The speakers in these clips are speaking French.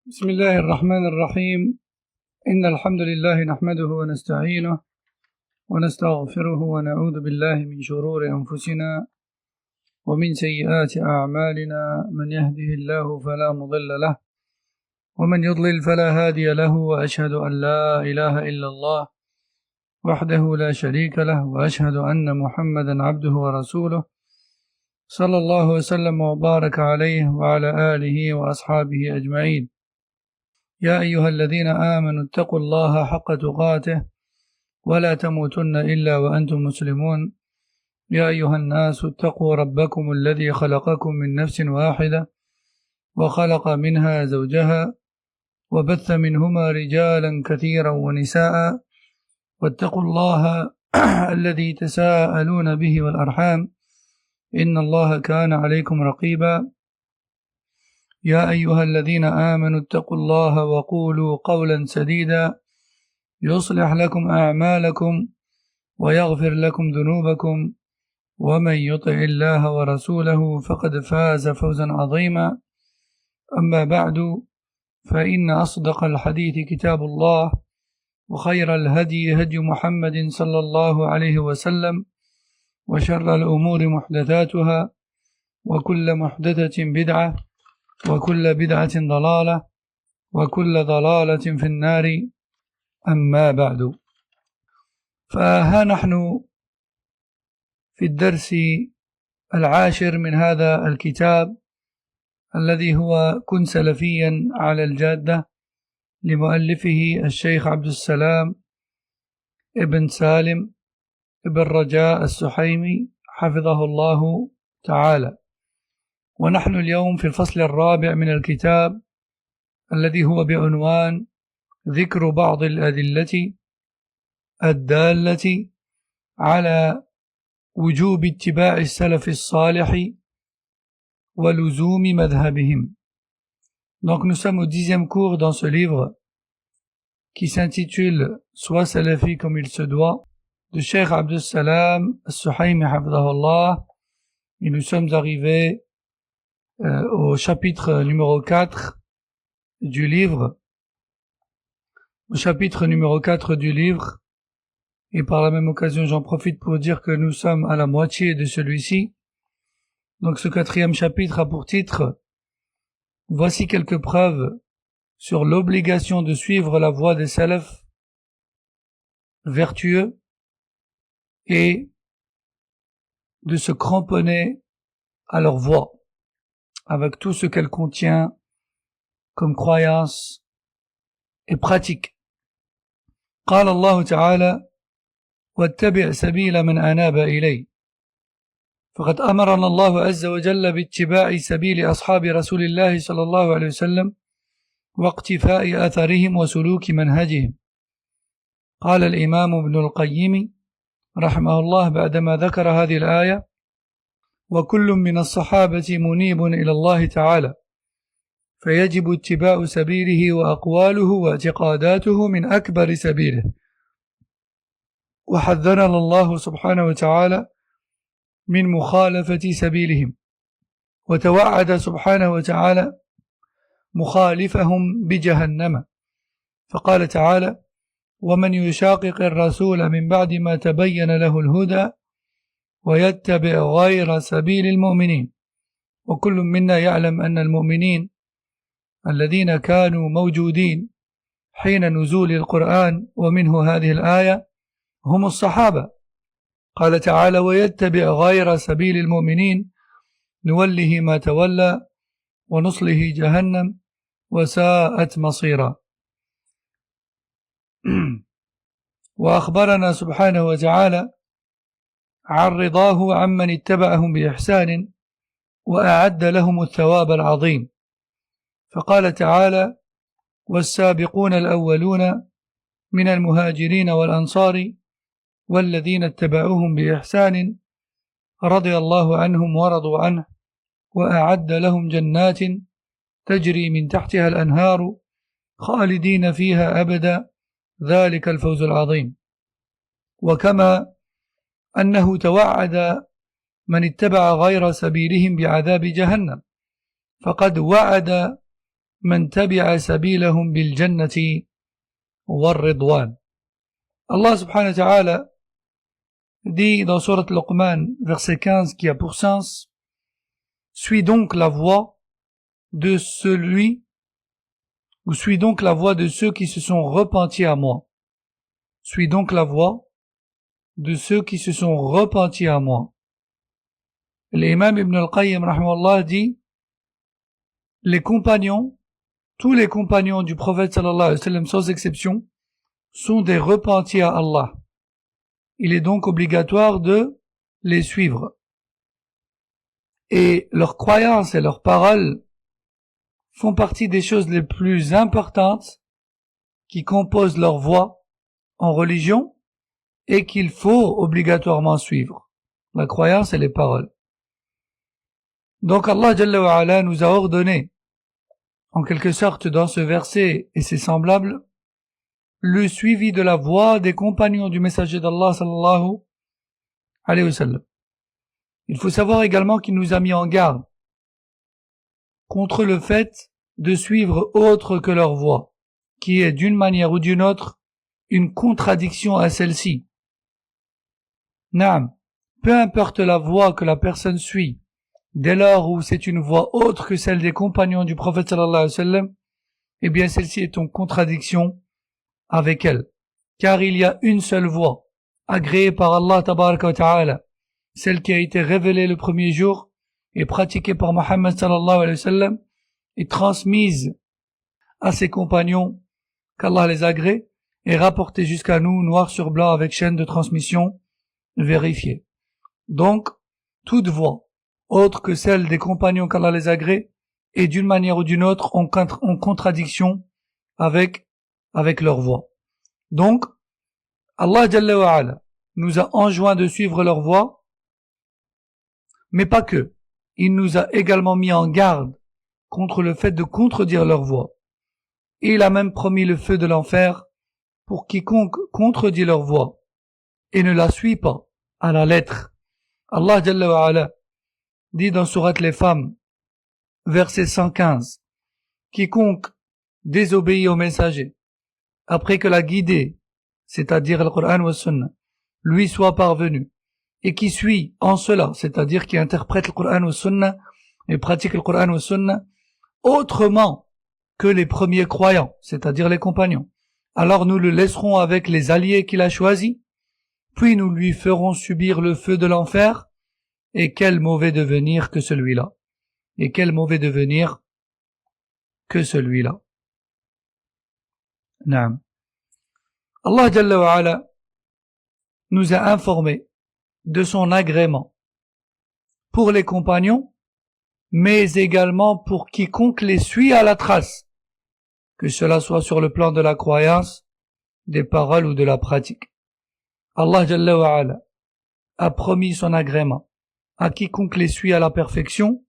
بسم الله الرحمن الرحيم. إن الحمد لله نحمده ونستعينه ونستغفره ونعوذ بالله من شرور أنفسنا ومن سيئات أعمالنا، من يهده الله فلا مضل له ومن يضلل فلا هادي له، وأشهد أن لا إله إلا الله وحده لا شريك له، وأشهد أن محمدا عبده ورسوله صلى الله وسلم وبارك عليه وعلى آله وأصحابه أجمعين. يا أيها الذين آمنوا اتقوا الله حق تقاته ولا تموتن إلا وأنتم مسلمون. يا أيها الناس اتقوا ربكم الذي خلقكم من نفس واحدة وخلق منها زوجها وبث منهما رجالا كثيرا ونساء، واتقوا الله الذي تساءلون به والأرحام إن الله كان عليكم رقيبا. يا أيها الذين آمنوا اتقوا الله وقولوا قولا سديدا يصلح لكم أعمالكم ويغفر لكم ذنوبكم، ومن يطع الله ورسوله فقد فاز فوزا عظيما. أما بعد، فإن أصدق الحديث كتاب الله، وخير الهدي هدي محمد صلى الله عليه وسلم، وشر الأمور محدثاتها، وكل محدثة بدعة، وكل بدعة ضلالة، وكل ضلالة في النار. أما بعد، فها نحن في الدرس العاشر من هذا الكتاب الذي هو كن سلفيا على الجادة لمؤلفه الشيخ عبد السلام ابن سالم ابن رجاء السحيمي حفظه الله تعالى. ونحن اليوم في الفصل الرابع من الكتاب الذي هو بعنوان ذكر بعض الأدلة الدالة على وجوب اتباع السلف الصالح ولزوم مذهبهم. Donc nous sommes au 10e cours dans ce livre qui s'intitule Sois salafi comme il se doit de Cheikh Abdus Salam As-Suhaymi hafidhahullah, et nous sommes arrivés au chapitre numéro 4 du livre. Au chapitre numéro 4 du livre, et par la même occasion j'en profite pour dire que nous sommes à la moitié de celui-ci. Donc ce 4e chapitre a pour titre Voici quelques preuves sur l'obligation de suivre la voie des salafs vertueux et de se cramponner à leur voie avec tout ce qu'elle contient comme croyance et pratique. قال الله تعالى واتبع سبيل من أناب إلي، فقد أمرنا الله عز وجل باتباع سبيل أصحاب رسول الله صلى الله عليه وسلم واقتفاء أثرهم وسلوك منهجهم. قال الإمام ابن القيم رحمه الله بعدما ذكر هذه الآية وكل من الصحابة منيب إلى الله تعالى، فيجب اتباع سبيله وأقواله واعتقاداته من أكبر سبيله. وحذرنا الله سبحانه وتعالى من مخالفة سبيلهم، وتوعد سبحانه وتعالى مخالفهم بجهنم، فقال تعالى ومن يشاقق الرسول من بعد ما تبين له الهدى ويتبع غير سبيل المؤمنين. وكل منا يعلم أن المؤمنين الذين كانوا موجودين حين نزول القرآن ومنه هذه الآية هم الصحابة. قال تعالى ويتبع غير سبيل المؤمنين نوله ما تولى ونصله جهنم وساءت مصيرا. وأخبرنا سبحانه وتعالى عن رضاه عمن اتبعهم بإحسان وأعد لهم الثواب العظيم، فقال تعالى والسابقون الأولون من المهاجرين والأنصار والذين اتبعوهم بإحسان رضي الله عنهم ورضوا عنه وأعد لهم جنات تجري من تحتها الأنهار خالدين فيها أبدا ذلك الفوز العظيم. وكما أنه توعد من اتبع غير سبيلهم بعذاب جهنم، فقد وعد من تبع سبيلهم بالجنة والرضوان. Allah subhanahu wa ta'ala dit dans Surat Luqman, verset 15, qui a pour sens: suis donc la voie de celui, ou suis donc la voie de ceux qui se sont repentis à moi. Suis donc la voie de ceux qui se sont repentis à moi. L'imam Ibn al-Qayyim rahimahullah dit: les compagnons, tous les compagnons du prophète sallallahu alayhi wa sallam sans exception, sont des repentis à Allah. Il est donc obligatoire de les suivre. Et leurs croyances et leurs paroles font partie des choses les plus importantes qui composent leur voie en religion et qu'il faut obligatoirement suivre. La croyance et les paroles. Donc Allah Jalla wa Ala nous a ordonné, en quelque sorte dans ce verset et ses semblables, le suivi de la voie des compagnons du messager d'Allah sallallahu alayhi wa sallam. Il faut savoir également qu'il nous a mis en garde contre le fait de suivre autre que leur voie, qui est d'une manière ou d'une autre une contradiction à celle-ci. Naam, peu importe la voie que la personne suit, dès lors où c'est une voie autre que celle des compagnons du prophète sallallahu alayhi wa sallam, eh bien celle-ci est en contradiction avec elle, car il y a une seule voie, agréée par Allah tabaraka wa ta'ala, celle qui a été révélée le premier jour et pratiquée par Muhammad sallallahu alayhi wa sallam et transmise à ses compagnons, qu'Allah les agrée, et rapportée jusqu'à nous noir sur blanc avec chaîne de transmission vérifiée. Donc, toute voie autre que celle des compagnons qu'Allah les agrée est d'une manière ou d'une autre en contradiction avec leur voie. Donc, Allah Jalla wa Ala nous a enjoint de suivre leur voie, mais pas que. Il nous a également mis en garde contre le fait de contredire leur voie. Et il a même promis le feu de l'enfer pour quiconque contredit leur voie et ne la suit pas à la lettre. Allah Jalla wa Ala dit dans Surat les femmes, verset 115, quiconque désobéit au messager après que la guidée, c'est-à-dire le Coran ou Sunna, lui soit parvenu, et qui suit en cela, c'est-à-dire qui interprète le Coran ou Sunna et pratique le Coran ou Sunna autrement que les premiers croyants, c'est-à-dire les compagnons, alors nous le laisserons avec les alliés qu'il a choisis, puis nous lui ferons subir le feu de l'enfer, et quel mauvais devenir que celui-là. Et quel mauvais devenir que celui-là. Naam. Allah Jalla wa Ala nous a informé de son agrément pour les compagnons, mais également pour quiconque les suit à la trace, que cela soit sur le plan de la croyance, des paroles ou de la pratique. Allah Jalla wa Ala a promis son agrément à quiconque les suit à la perfection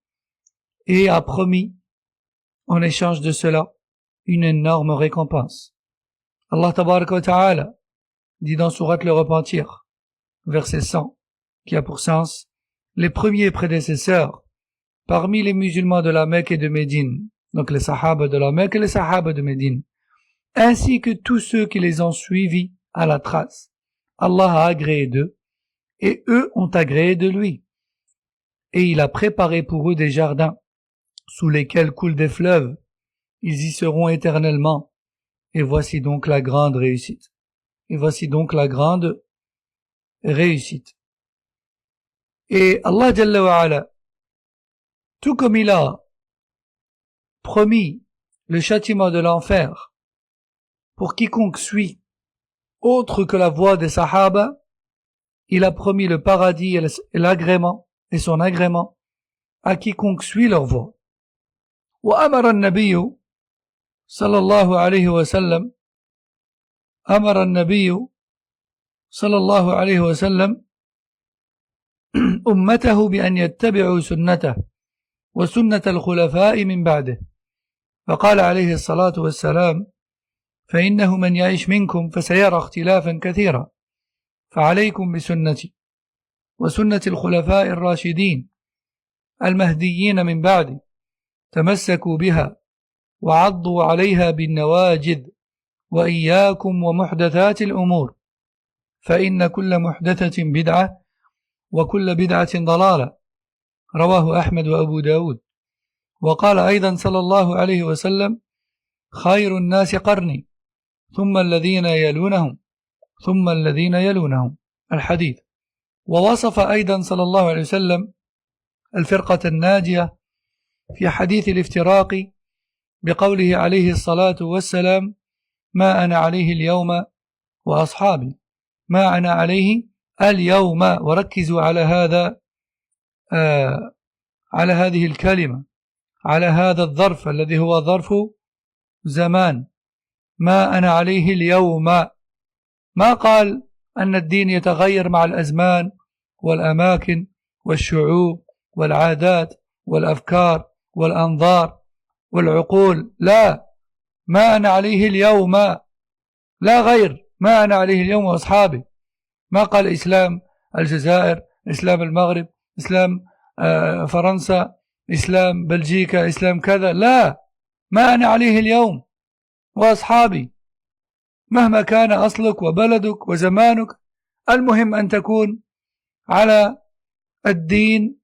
et a promis en échange de cela une énorme récompense. Allah tabaraka wa ta'ala dit dans Surat le Repentir, verset 100, qui a pour sens: les premiers prédécesseurs parmi les musulmans de la Mecque et de Médine, donc les sahaba de la Mecque et les sahaba de Médine, ainsi que tous ceux qui les ont suivis à la trace. Allah a agréé d'eux, et eux ont agréé de lui. Et il a préparé pour eux des jardins, sous lesquels coulent des fleuves. Ils y seront éternellement. Et voici donc la grande réussite. Et voici donc la grande réussite. Et Allah Jalla wa Ala, tout comme il a promis le châtiment de l'enfer pour quiconque suit autre que la voie des sahaba, il a promis le paradis et l'agrément et son agrément à quiconque suit leur voie. وأمر النبي صلى الله عليه وسلم أمر النبي صلى الله عليه وسلم أمته بأن يتبعوا سنته وسنة الخلفاء من بعده، فقال عليه الصلاة والسلام: فإنه من يعيش منكم فسيرى اختلافا كثيرا، فعليكم بسنتي وسنة الخلفاء الراشدين المهديين من بعدي، تمسكوا بها وعضوا عليها بالنواجذ وإياكم ومحدثات الأمور فإن كل محدثة بدعة وكل بدعة ضلالة رواه أحمد وأبو داود. وقال أيضا صلى الله عليه وسلم خير الناس قرني ثم الذين يلونهم ثم الذين يلونهم الحديث. ووصف أيضا صلى الله عليه وسلم الفرقة الناجية في حديث الافتراق بقوله عليه الصلاة والسلام ما أنا عليه اليوم وأصحابي ما أنا عليه اليوم. وركزوا على هذا على هذه الكلمة، على هذا الظرف الذي هو ظرف زمان. ما أنا عليه اليوم، ما قال أن الدين يتغير مع الأزمان والأماكن والشعوب والعادات والأفكار والأنظار والعقول، لا، ما أنا عليه اليوم لا غير، ما أنا عليه اليوم وأصحابي. ما قال إسلام الجزائر، إسلام المغرب، إسلام فرنسا، إسلام بلجيكا، إسلام كذا، لا، ما أنا عليه اليوم وأصحابي. مهما كان أصلك وبلدك وزمانك، المهم أن تكون على الدين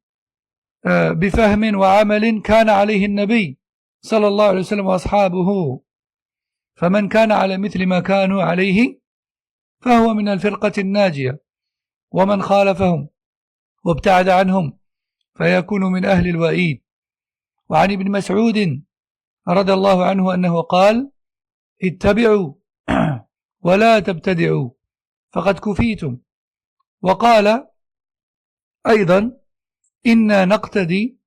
بفهم وعمل كان عليه النبي صلى الله عليه وسلم وأصحابه. فمن كان على مثل ما كانوا عليه فهو من الفرقة الناجية، ومن خالفهم وابتعد عنهم فيكون من أهل الوعيد. وعن ابن مسعود رضي الله عنه أنه قال اتبعوا ولا تبتدعوا فقد كفيتم. وقال أيضا إنا نقتدي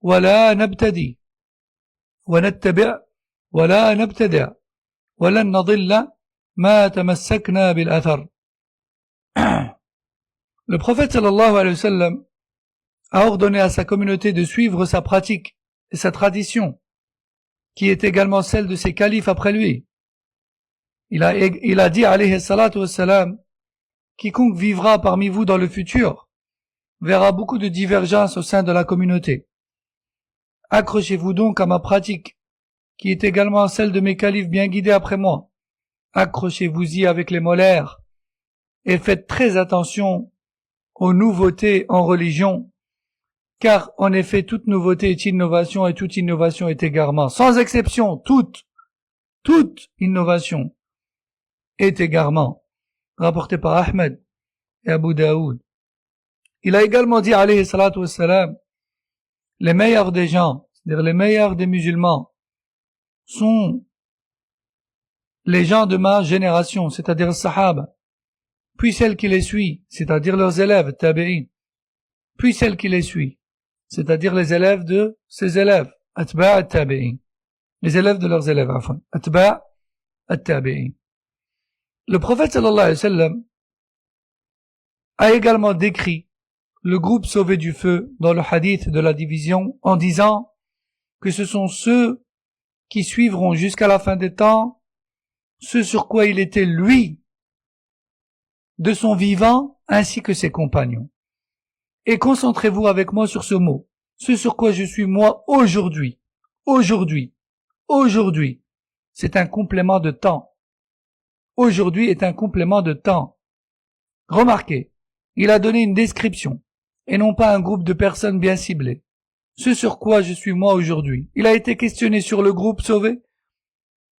ولا نبتدي ونتبع ولا نبتدع ولن نضل ما تمسكنا بالأثر. Le prophète sallallahu alayhi wa sallam a ordonné à sa communauté de suivre sa pratique et sa tradition, qui est également celle de ses califes après lui. Il a dit alayhi salatu wassalam, quiconque vivra parmi vous dans le futur verra beaucoup de divergences au sein de la communauté. Accrochez-vous donc à ma pratique, qui est également celle de mes califes bien guidés après moi. Accrochez-vous-y avec les molaires et faites très attention aux nouveautés en religion, car en effet toute nouveauté est innovation et toute innovation est égarement. Sans exception, toute innovation est égarement. Rapporté par Ahmed et Abu Daoud. Il a également dit alayhi salatu wassalam, les meilleurs des gens, c'est-à-dire les meilleurs des musulmans, sont les gens de ma génération, c'est-à-dire les sahaba, puis celles qui les suivent, c'est-à-dire leurs élèves, tabi'in, puis celles qui les suivent, c'est-à-dire les élèves de ses élèves, atba' at-tabi'in, les élèves de leurs élèves, enfin, atba' at-tabi'in. Le prophète sallallahu alayhi wa sallam a également décrit le groupe sauvé du feu dans le hadith de la division en disant que ce sont ceux qui suivront jusqu'à la fin des temps ce sur quoi il était lui de son vivant ainsi que ses compagnons. Et concentrez-vous avec moi sur ce mot, ce sur quoi je suis moi aujourd'hui. Aujourd'hui, c'est un complément de temps. Aujourd'hui est un complément de temps. Remarquez, il a donné une description et non pas un groupe de personnes bien ciblées. Ce sur quoi je suis moi aujourd'hui. Il a été questionné sur le groupe sauvé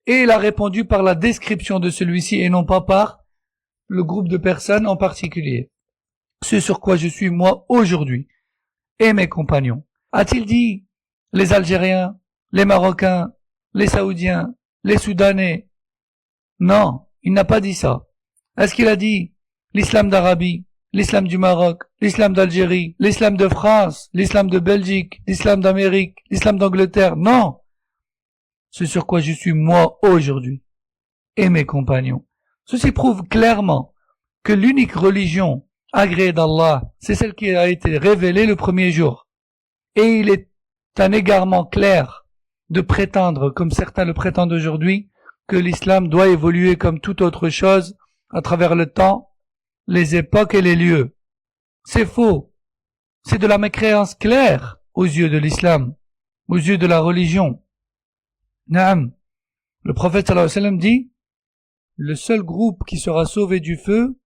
et il a répondu par la description de celui-ci et non pas par le groupe de personnes en particulier. Ce sur quoi je suis moi aujourd'hui et mes compagnons. A-t-il dit les Algériens, les Marocains, les Saoudiens, les Soudanais? Non, il n'a pas dit ça. Est-ce qu'il a dit l'islam d'Arabie, l'islam du Maroc, l'islam d'Algérie, l'islam de France, l'islam de Belgique, l'islam d'Amérique, l'islam d'Angleterre? Non. Ce sur quoi je suis moi aujourd'hui et mes compagnons. Ceci prouve clairement que l'unique religion agréée d'Allah, c'est celle qui a été révélée le premier jour. Et il est un égarement clair de prétendre, comme certains le prétendent aujourd'hui, que l'islam doit évoluer comme toute autre chose à travers le temps, les époques et les lieux. C'est faux. C'est de la mécréance claire aux yeux de l'islam, aux yeux de la religion. Naam. Le prophète sallallahu alayhi wa sallam dit, le seul groupe qui sera sauvé du feu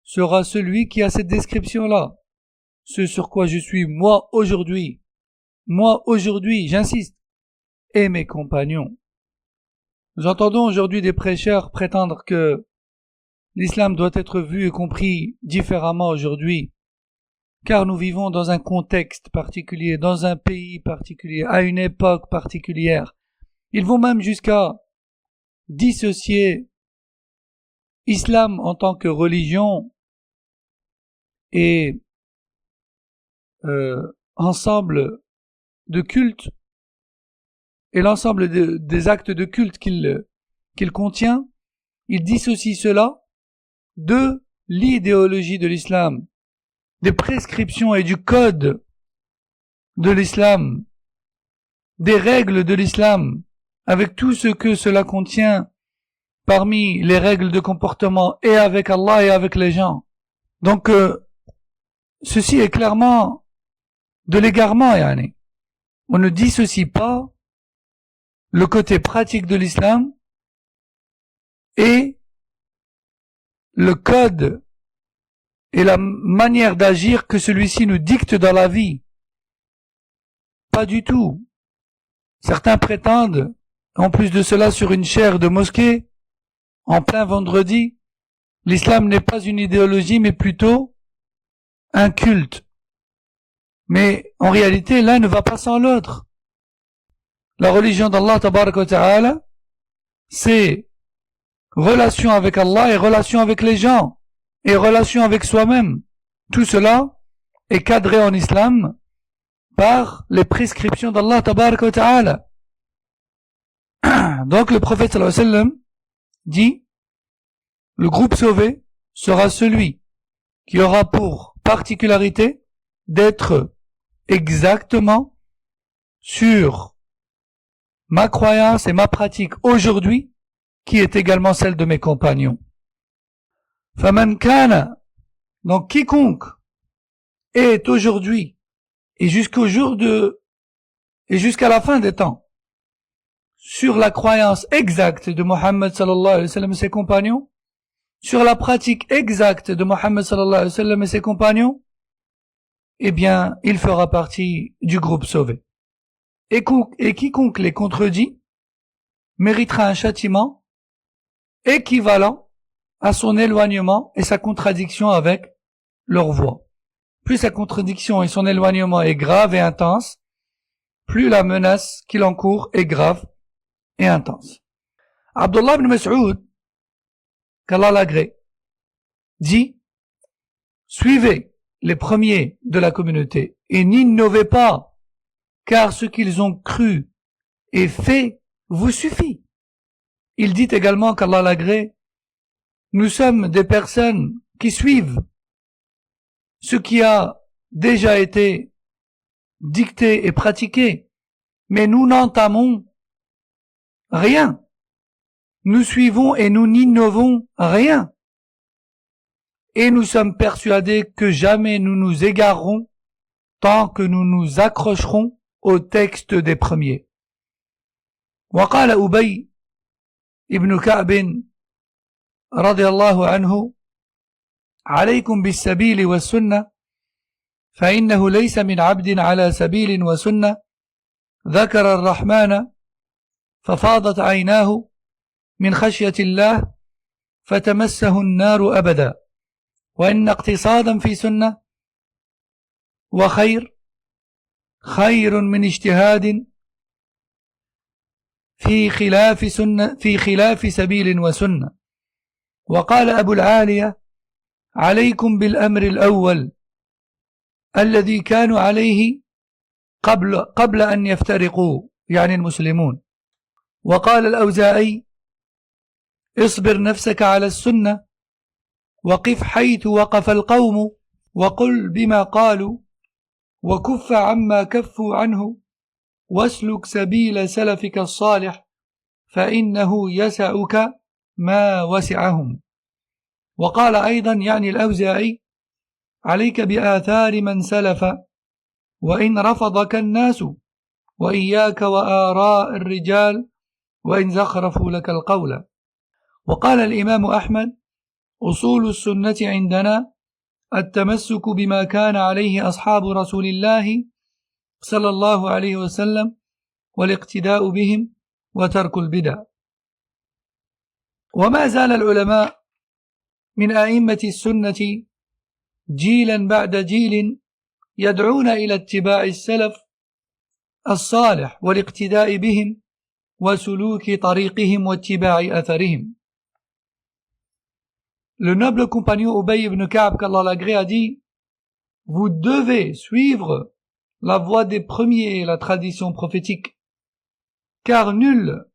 sera celui qui a cette description-là. Ce sur quoi je suis moi aujourd'hui, j'insiste, et mes compagnons. Nous entendons aujourd'hui des prêcheurs prétendre que l'islam doit être vu et compris différemment aujourd'hui, car nous vivons dans un contexte particulier, dans un pays particulier, à une époque particulière. Ils vont même jusqu'à dissocier islam en tant que religion et ensemble de culte et l'ensemble des actes de culte qu'il contient. Ils dissocient cela de l'idéologie de l'islam, des prescriptions et du code de l'islam, des règles de l'islam, avec tout ce que cela contient parmi les règles de comportement et avec Allah et avec les gens. Donc, ceci est clairement de l'égarement, yani. On ne dissocie pas le côté pratique de l'islam et le code et la manière d'agir que celui-ci nous dicte dans la vie. Pas du tout. Certains prétendent, en plus de cela, sur une chaire de mosquée, en plein vendredi, l'islam n'est pas une idéologie, mais plutôt un culte. Mais en réalité, l'un ne va pas sans l'autre. La religion d'Allah, tabaraka wa ta'ala, c'est relation avec Allah et relation avec les gens, et relation avec soi-même. Tout cela est cadré en islam par les prescriptions d'Allah, tabaraka wa ta'ala. Donc le prophète sallallahu alayhi wa sallam dit, le groupe sauvé sera celui qui aura pour particularité d'être exactement sur ma croyance et ma pratique aujourd'hui, qui est également celle de mes compagnons. Faman kana, donc quiconque est aujourd'hui et jusqu'au jour et jusqu'à la fin des temps sur la croyance exacte de Mohammed sallallahu alayhi wa sallam et ses compagnons, sur la pratique exacte de Mohammed sallallahu alayhi wa sallam et ses compagnons, eh bien, il fera partie du groupe sauvé. Et quiconque les contredit méritera un châtiment équivalent à son éloignement et sa contradiction avec leur voie. Plus sa contradiction et son éloignement est grave et intense, plus la menace qu'il encourt est grave et intense. Abdullah ibn Mas'ud, qu'Allah l'agrée, dit, suivez les premiers de la communauté et n'innovez pas, car ce qu'ils ont cru et fait vous suffit. Il dit également qu'Allah l'agrée, nous sommes des personnes qui suivent ce qui a déjà été dicté et pratiqué, mais nous n'entamons rien. Nous suivons et nous n'innovons rien. Et nous sommes persuadés que jamais nous nous égarerons tant que nous nous accrocherons au texte des premiers. وقال أبي ابن كعب رضي الله عنه عليكم بالسبيل والسنة فإنه ليس من عبد على سبيل وسنة ذكر الرحمن ففاضت عيناه من خشية الله فتمسه النار أبدا وإن اقتصادا في سنة وخير خير من اجتهاد في خلاف سبيل وسنة. وقال أبو العالية عليكم بالأمر الأول الذي كانوا عليه قبل أن يفترقوا يعني المسلمون. وقال الأوزاعي اصبر نفسك على السنة وقف حيث وقف القوم وقل بما قالوا وكف عما كفوا عنه واسلك سبيل سلفك الصالح فإنه يسعك ما وسعهم. وقال أيضا يعني الأوزاعي عليك بآثار من سلف وإن رفضك الناس وإياك وآراء الرجال وإن زخرفوا لك القول. وقال الإمام أحمد: أصول السنة عندنا التمسك بما كان عليه أصحاب رسول الله صلى الله عليه وسلم والاقتداء بهم وترك البدع. وما زال العلماء من أئمة السنة جيلا بعد جيل يدعون إلى اتباع السلف الصالح والاقتداء بهم وسلوك طريقهم واتباع أثرهم. Le noble compagnon Ubay ibn Ka'b, qu'Allah l'agrée, a dit: vous devez suivre la voie des premiers et la tradition prophétique, car nul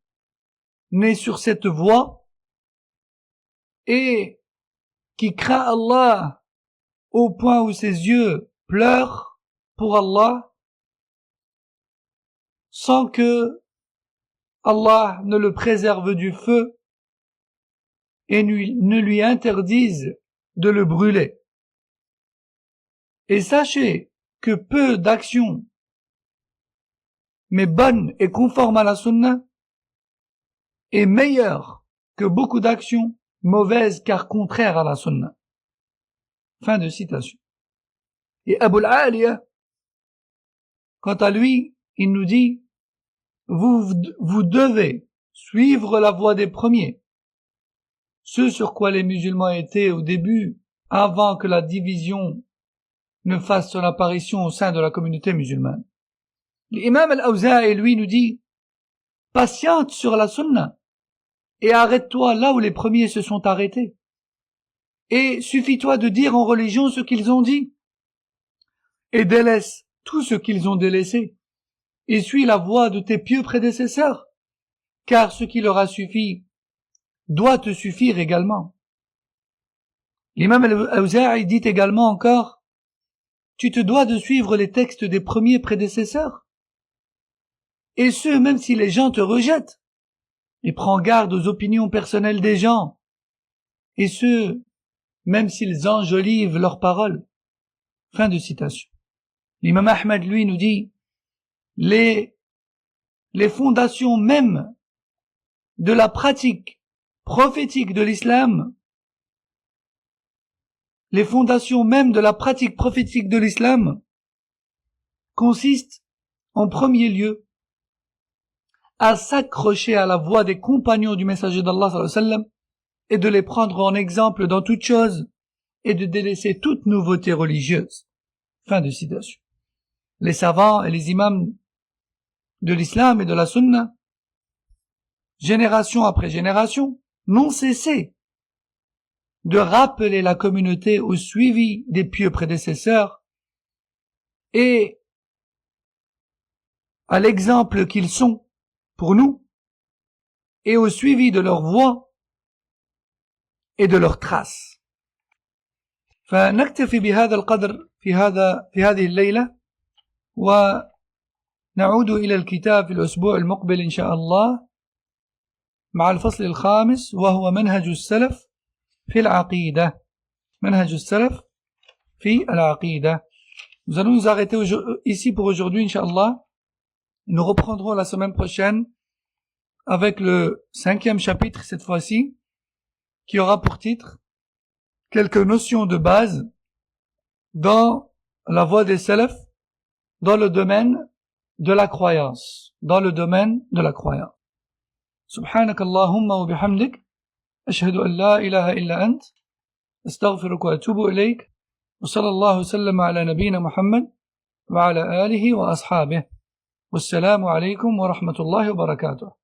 n'est sur cette voie et qui craint Allah au point où ses yeux pleurent pour Allah sans que Allah ne le préserve du feu et ne lui interdise de le brûler. Et sachez que peu d'actions, mais bonnes et conformes à la sunna, est meilleure que beaucoup d'actions mauvaises car contraires à la sunna. Fin de citation. Et Abu al-Aliya, quant à lui, il nous dit: vous devez suivre la voie des premiers, ce sur quoi les musulmans étaient au début, avant que la division ne fasse son apparition au sein de la communauté musulmane. L'imam al-Awza'i, lui, nous dit: patiente sur la sunna et arrête-toi là où les premiers se sont arrêtés. Et suffit-toi de dire en religion ce qu'ils ont dit, et délaisse tout ce qu'ils ont délaissé, et suis la voie de tes pieux prédécesseurs, car ce qui leur a suffi doit te suffire également. L'imam al-Awza'i dit également encore: tu te dois de suivre les textes des premiers prédécesseurs, et ce même si les gens te rejettent, et prends garde aux opinions personnelles des gens, et ce même s'ils enjolivent leurs paroles. Fin de citation. L'imam Ahmed, lui, nous dit: les fondations même de la pratique prophétique de l'islam, les fondations même de la pratique prophétique de l'islam consistent en premier lieu à s'accrocher à la voie des compagnons du messager d'Allah sallallahu alayhi wa sallam et de les prendre en exemple dans toute chose et de délaisser toute nouveauté religieuse. Fin de citation. Les savants et les imams de l'islam et de la sunna, génération après génération, n'ont cessé de rappeler la communauté au suivi des pieux prédécesseurs et à l'exemple qu'ils sont pour nous et au suivi de leur voie et de leurs traces. فنكتفي بهذا القدر في هذه الليلة، ونعود إلى الكتاب في الأسبوع المقبل إن شاء الله مع الفصل الخامس، وهو منهج السلف في العقيدة. منهج السلف في العقيدة. Nous allons nous arrêter ici pour aujourd'hui, Inch'Allah. Nous reprendrons la semaine prochaine avec le 5e chapitre, cette fois-ci, qui aura pour titre quelques notions de base dans la voie des salaf, dans le domaine de la croyance. Dans le domaine de la croyance. سبحانك اللهم وبحمدك أشهد أن لا إله إلا أنت أستغفرك وأتوب إليك وصلى الله وسلم على نبينا محمد وعلى آله وأصحابه والسلام عليكم ورحمة الله وبركاته.